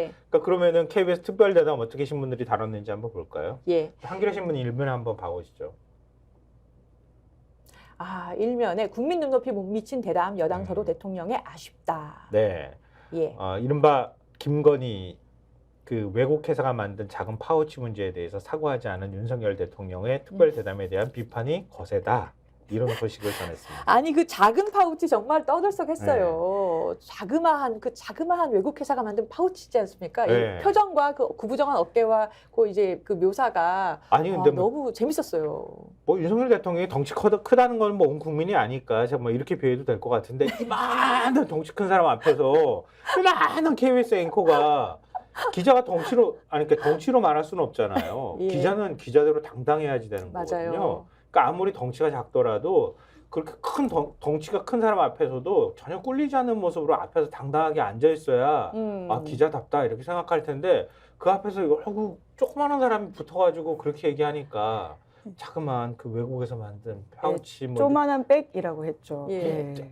그러니까 그러면은 KBS 특별대담 어떻게 신문들이 다뤘는지 한번 볼까요? 예. 한겨레 신문 일면에 한번 봐보시죠. 일면에 국민 눈높이 못 미친 대담 여당 서도 대통령의 아쉽다. 네. 예. 이른바 김건희 그 외국 회사가 만든 작은 파우치 문제에 대해서 사과하지 않은 윤석열 대통령의 특별 대담에 대한 비판이 거세다. 이런 소식을 전했습니다. 아니 그 작은 파우치 정말 떠들썩했어요. 자그마한 외국 회사가 만든 파우치지 않습니까? 네. 이 표정과 그 구부정한 어깨와 그 이제 그 묘사가 아니 근데 뭐, 너무 재밌었어요. 뭐 윤석열 대통령이 덩치 크다는 건 뭐 온 국민이 아니까 뭐 이렇게 비해도 될 것 같은데 이만한 덩치 큰 사람 앞에서 이만한 KBS 앵커가 기자가 그러니까 덩치로 말할 수는 없잖아요. 예. 기자는 기자대로 당당해야지 되는 맞아요. 거거든요. 그러니까 아무리 덩치가 작더라도 그렇게 큰 덩치가 큰 사람 앞에서도 전혀 꿀리지 않는 모습으로 앞에서 당당하게 앉아 있어야 기자답다 이렇게 생각할 텐데 그 앞에서 조그마한 사람이 붙어가지고 그렇게 얘기하니까 자그마한 그 외국에서 만든 파우치 뭐 조만한 백이라고 했죠. 예. 예.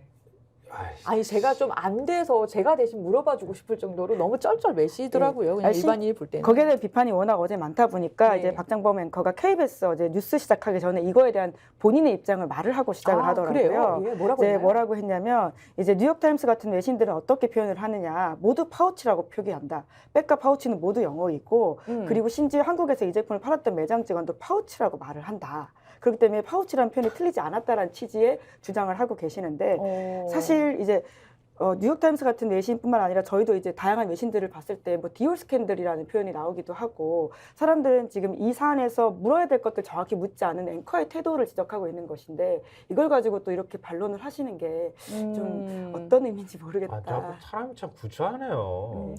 아니 제가 좀 안 돼서 제가 대신 물어봐주고 싶을 정도로 너무 쩔쩔매시더라고요. 그냥 일반인이 볼 때는. 거기에 대한 비판이 워낙 어제 많다 보니까 네. 이제 박장범 앵커가 KBS 어제 뉴스 시작하기 전에 이거에 대한 본인의 입장을 말을 하고 시작을 하더라고요. 그래요? 예, 뭐라고 이제 했나요? 뭐라고 했냐면 이제 뉴욕타임스 같은 외신들은 어떻게 표현을 하느냐 모두 파우치라고 표기한다. 백과 파우치는 모두 영어이고 그리고 심지어 한국에서 이 제품을 팔았던 매장 직원도 파우치라고 말을 한다. 그렇기 때문에 파우치라는 표현이 틀리지 않았다라는 취지의 주장을 하고 계시는데 사실 이제 뉴욕타임스 같은 외신뿐만 아니라 저희도 이제 다양한 외신들을 봤을 때 뭐 디올 스캔들이라는 표현이 나오기도 하고 사람들은 지금 이 사안에서 물어야 될 것들 정확히 묻지 않은 앵커의 태도를 지적하고 있는 것인데 이걸 가지고 또 이렇게 반론을 하시는 게 좀 어떤 의미인지 모르겠다. 사람이 참 구차하네요.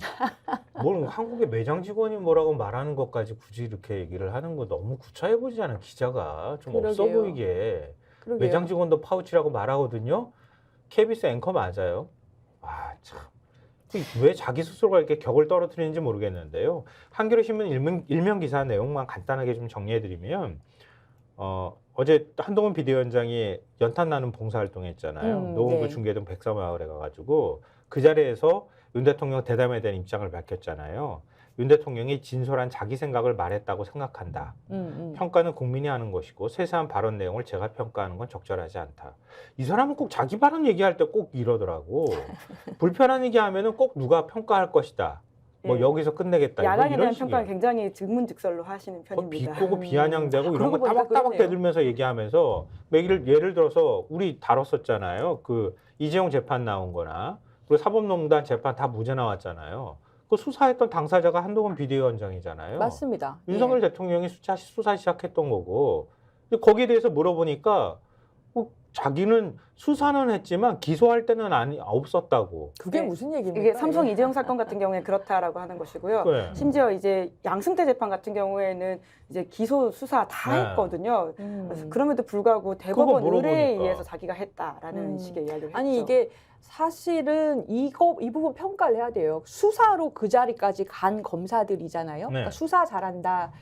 뭘 한국의 매장 직원이 뭐라고 말하는 것까지 굳이 이렇게 얘기를 하는 거 너무 구차해 보이지 않은 기자가 좀 없어 그러게요. 보이게. 그러게요. 매장 직원도 파우치라고 말하거든요. KBS 앵커 맞아요. 참. 왜 자기 스스로가 이렇게 격을 떨어뜨리는지 모르겠는데요. 한겨레 신문 일면 기사 내용만 간단하게 좀 정리해드리면 어제 한동훈 비대위원장이 연탄 나는 봉사활동했잖아요. 노원구 네. 중계동 백사마을에 가가지고 그 자리에서 윤 대통령 대담에 대한 입장을 밝혔잖아요. 윤 대통령이 진솔한 자기 생각을 말했다고 생각한다. 평가는 국민이 하는 것이고 세세한 발언 내용을 제가 평가하는 건 적절하지 않다. 이 사람은 꼭 자기 발언 얘기할 때 꼭 이러더라고. 불편한 얘기하면은 꼭 누가 평가할 것이다. 뭐 예. 여기서 끝내겠다. 야당에 이런 대한 식이에요. 평가는 굉장히 즉문즉설로 하시는 편입니다. 비꼬고 비아냥대고 이런 거 그러고 보니까 따박따박 그러네요. 대들면서 얘기하면서 예를 들어서 우리 다뤘었잖아요. 그 이재용 재판 나온 거나 그리고 사법농단 재판 다 무죄 나왔잖아요. 그 수사했던 당사자가 한동훈 비대위원장이잖아요. 맞습니다. 윤석열 대통령이 수사 시작했던 거고 근데 거기에 대해서 물어보니까 자기는 수사는 했지만 기소할 때는 없었다고. 그게 네. 무슨 얘기입니까? 이게 삼성 이재용 사건 같은 경우에 그렇다라고 하는 것이고요. 네. 심지어 이제 양승태 재판 같은 경우에는 이제 기소 수사 다 네. 했거든요. 그럼에도 불구하고 대법원 그거 의뢰에 물어보니까. 의해서 자기가 했다라는 식의 이야기를 했죠. 아니 이게 사실은 이 부분 평가를 해야 돼요. 수사로 그 자리까지 간 검사들이잖아요. 네. 그러니까 수사 잘한다.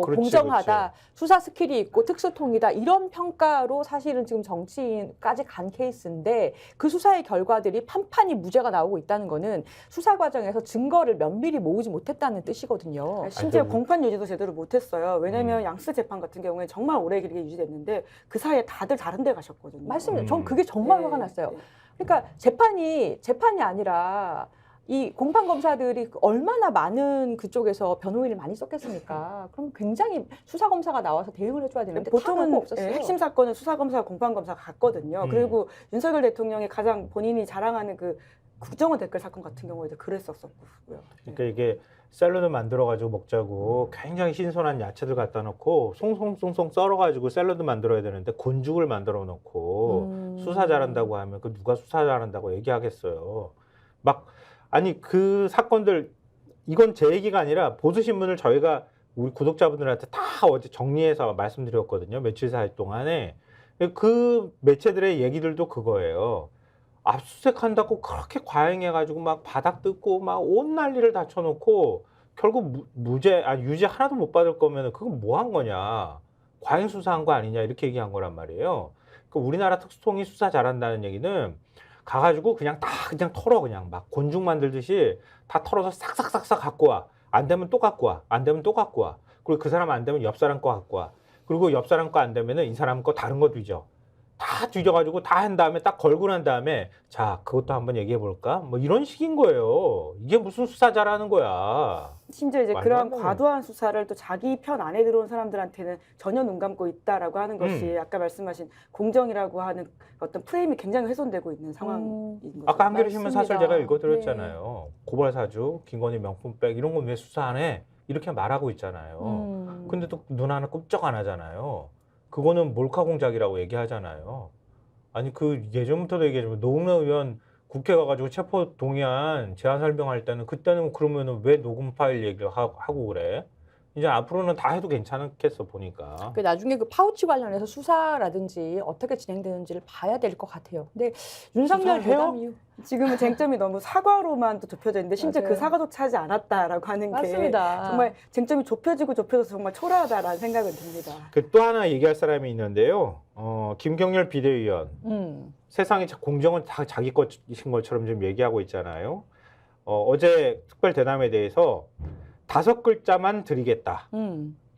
그렇지, 공정하다, 수사 스킬이 있고 특수통이다 이런 평가로 사실은 지금 정치인까지 간 케이스인데 그 수사의 결과들이 판판이 무죄가 나오고 있다는 거는 수사 과정에서 증거를 면밀히 모으지 못했다는 뜻이거든요. 심지어 공판 유지도 제대로 못했어요. 왜냐하면 양승태 재판 같은 경우에 정말 오래 길게 유지됐는데 그 사이에 다들 다른 데 가셨거든요. 맞습니다. 전 그게 정말 화가 났어요. 그러니까 재판이 아니라 이 공판 검사들이 얼마나 많은 그쪽에서 변호인을 많이 썼겠습니까? 그럼 굉장히 수사 검사가 나와서 대응을 해줘야 되는데 보통은 다 없었어요. 핵심 사건은 수사 검사, 공판 검사가 갔거든요. 그리고 윤석열 대통령이 가장 본인이 자랑하는 그 국정원 댓글 사건 같은 경우에도 그랬었고요. 그러니까 이게 샐러드 만들어가지고 먹자고 굉장히 신선한 야채들 갖다 놓고 송송송송 썰어가지고 샐러드 만들어야 되는데 곤죽을 만들어 놓고 수사 잘한다고 하면 그 누가 수사 잘한다고 얘기하겠어요. 아니 그 사건들 이건 제 얘기가 아니라 보수신문을 저희가 우리 구독자분들한테 다 어제 정리해서 말씀드렸거든요. 며칠 사이 동안에. 그 매체들의 얘기들도 그거예요. 압수수색한다고 그렇게 과잉해가지고 막 바닥 뜯고 막 온 난리를 다 쳐놓고 결국 유죄 하나도 못 받을 거면 그건 뭐 한 거냐. 과잉 수사한 거 아니냐 이렇게 얘기한 거란 말이에요. 그 우리나라 특수통이 수사 잘한다는 얘기는 가가지고 그냥 털어 그냥 막 곤죽 만들듯이 다 털어서 싹싹싹싹 갖고 와. 안 되면 또 갖고 와. 안 되면 또 갖고 와. 그리고 그 사람 안 되면 옆 사람 거 갖고 와. 그리고 옆 사람 거 안 되면은 이 사람 거 다른 거 뒤져. 다 뒤져가지고 다 한 다음에 딱 걸고 난 다음에 자 그것도 한번 얘기해 볼까? 뭐 이런 식인 거예요. 이게 무슨 수사자라는 거야. 심지어 이제 말도 그런 안 되는 과도한 수사를 또 자기 편 안에 들어온 사람들한테는 전혀 눈 감고 있다라고 하는 것이 아까 말씀하신 공정이라고 하는 어떤 프레임이 굉장히 훼손되고 있는 상황인 거죠. 아까 한겨레 신문 사설 맞습니다. 제가 읽어드렸잖아요. 고발사주, 김건희 명품백 이런 건 왜 수사 안 해? 이렇게 말하고 있잖아요. 근데 또 눈 하나 꼼짝 안 하잖아요. 그거는 몰카 공작이라고 얘기하잖아요. 아니 그 예전부터도 얘기하지만 노웅래 의원 국회 가가지고 체포 동의안 제안 설명할 때는 그때는 그러면은 왜 녹음 파일 얘기를 하고 그래? 이제 앞으로는 다 해도 괜찮겠어 보니까. 그 나중에 그 파우치 관련해서 수사라든지 어떻게 진행되는지를 봐야 될 것 같아요. 근데 윤석열 수사해요? 대담 이후 지금은 쟁점이 너무 사과로만 또 좁혀져 있는데 심지어 맞아요. 그 사과조차 하지 않았다라고 하는 게 맞습니다. 정말 쟁점이 좁혀져서 정말 초라하다라는 생각은 듭니다. 그 또 하나 얘기할 사람이 있는데요. 김경렬 비대위원. 세상에 공정은 다 자기 것인 것처럼 좀 얘기하고 있잖아요. 어제 특별 대담에 대해서 5글자만 드리겠다.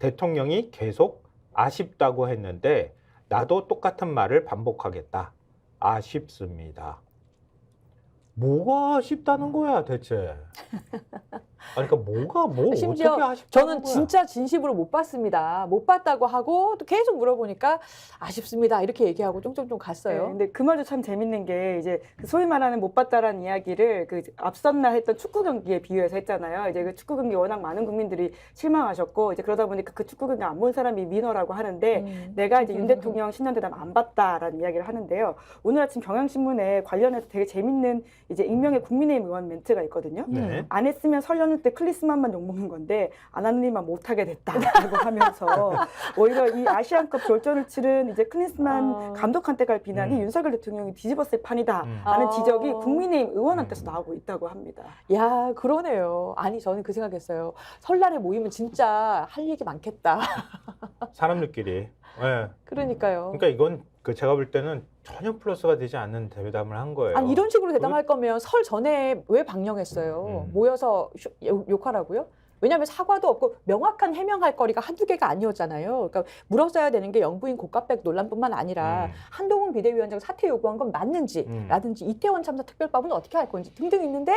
대통령이 계속 아쉽다고 했는데 나도 똑같은 말을 반복하겠다. 아쉽습니다. 뭐가 아쉽다는 거야 대체? 아니 그러니까 뭐가 심지어 어떻게 아쉽다는 저는 거야? 진짜 진심으로 못 봤습니다. 못 봤다고 하고 또 계속 물어보니까 아쉽습니다. 이렇게 얘기하고 쫑쫑쫑 갔어요. 네, 근데 그 말도 참 재밌는 게 이제 그 소위 말하는 못 봤다라는 이야기를 그 앞선 날 했던 축구 경기에 비유해서 했잖아요. 이제 그 축구 경기 워낙 많은 국민들이 실망하셨고 이제 그러다 보니까 그 축구 경기 안 본 사람이 민호라고 하는데 내가 이제 윤 대통령 신년대담 안 봤다라는 이야기를 하는데요. 오늘 아침 경향신문에 관련해서 되게 재밌는 이제 익명의 국민의힘 의원 멘트가 있거든요. 네. 안 했으면 설 연휴 때 클리스만만 욕먹는 건데 안 하는 일만 못하게 됐다라고 하면서 오히려 이 아시안컵 졸전을 치른 이제 클리스만 감독한테 갈 비난이 윤석열 대통령이 뒤집었을 판이다라는 아. 지적이 국민의힘 의원한테서 나오고 있다고 합니다. 야, 그러네요. 아니, 저는 그 생각했어요. 설날에 모이면 진짜 할 얘기 많겠다. 사람들끼리. 네. 그러니까요. 그러니까 이건 그 제가 볼 때는 전혀 플러스가 되지 않는 대담을 한 거예요. 아니, 이런 식으로 대담할 거면 설 전에 왜 방영했어요? 모여서 욕하라고요? 왜냐하면 사과도 없고 명확한 해명할 거리가 한두 개가 아니었잖아요. 그러니까 물었어야 되는 게 영부인 고가백 논란뿐만 아니라 한동훈 비대위원장 사퇴 요구한 건 맞는지라든지 이태원 참사 특별법은 어떻게 할 건지 등등 있는데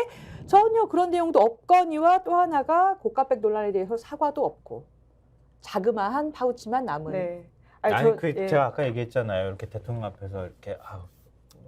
전혀 그런 내용도 없거니와 또 하나가 고가백 논란에 대해서 사과도 없고 자그마한 파우치만 남은. 네. 예. 제가 아까 얘기했잖아요. 이렇게 대통령 앞에서 이렇게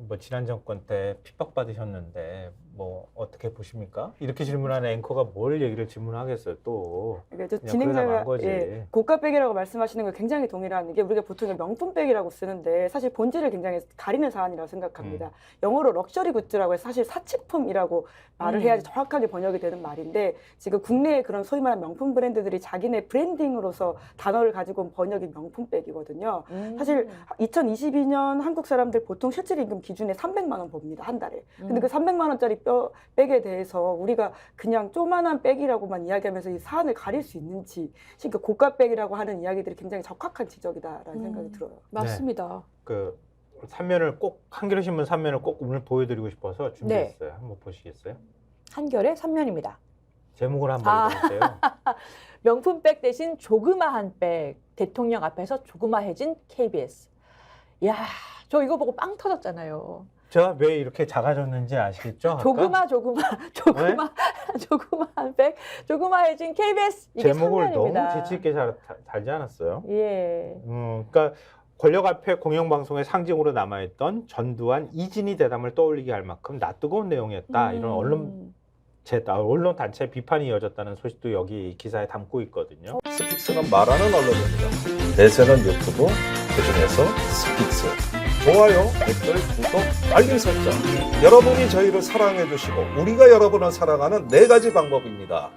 뭐 지난 정권 때 핍박받으셨는데 뭐 어떻게 보십니까? 이렇게 질문하는 앵커가 뭘 얘기를 질문하겠어요 또. 그러니까 그냥 진행자가 그러다 만 거지. 고가백이라고 말씀하시는 걸 굉장히 동일한 게 우리가 보통 명품백이라고 쓰는데 사실 본질을 굉장히 가리는 사안이라고 생각합니다. 영어로 럭셔리 굿즈라고 해서 사실 사치품이라고 말을 해야지 정확하게 번역이 되는 말인데 지금 국내의 그런 소위 말하는 명품 브랜드들이 자기네 브랜딩으로서 단어를 가지고 온 번역이 명품백이거든요. 사실 2022년 한국 사람들 보통 실질 임금 기준에 300만 원 법니다. 한 달에. 근데 그 300만 원짜리 백에 대해서 우리가 그냥 조만한 백이라고만 이야기하면서 이 사안을 가릴 수 있는지 그러니까 고가백이라고 하는 이야기들이 굉장히 적확한 지적이다라는 생각이 들어요. 맞습니다. 그 삼면을 꼭 한겨레 신문 삼면을 꼭 오늘 보여드리고 싶어서 준비했어요. 한번 보시겠어요? 한겨레 3면입니다. 제목을 한번 읽어주세요. 명품백 대신 조그마한 백. 대통령 앞에서 조그마해진 KBS. 야, 저 이거 보고 빵 터졌잖아요. 제가 왜 이렇게 작아졌는지 아시겠죠? 아까? 조그마한 백, 조그마해진 KBS. 이게 제목을 너무 3면입니다. 재치 있게 달지 않았어요? 예. 그러니까 권력 앞에 공영방송의 상징으로 남아있던 전두환, 이진희 대담을 떠올리게 할 만큼 낯뜨거운 내용이었다. 이런 언론 단체 비판이 이어졌다는 소식도 여기 기사에 담고 있거든요. 스픽스는 말하는 언론입니다. 대세는 유튜브, 그중에서 스픽스. 좋아요, 댓글, 구독, 알림 설정. 여러분이 저희를 사랑해 주시고 우리가 여러분을 사랑하는 4가지 방법입니다.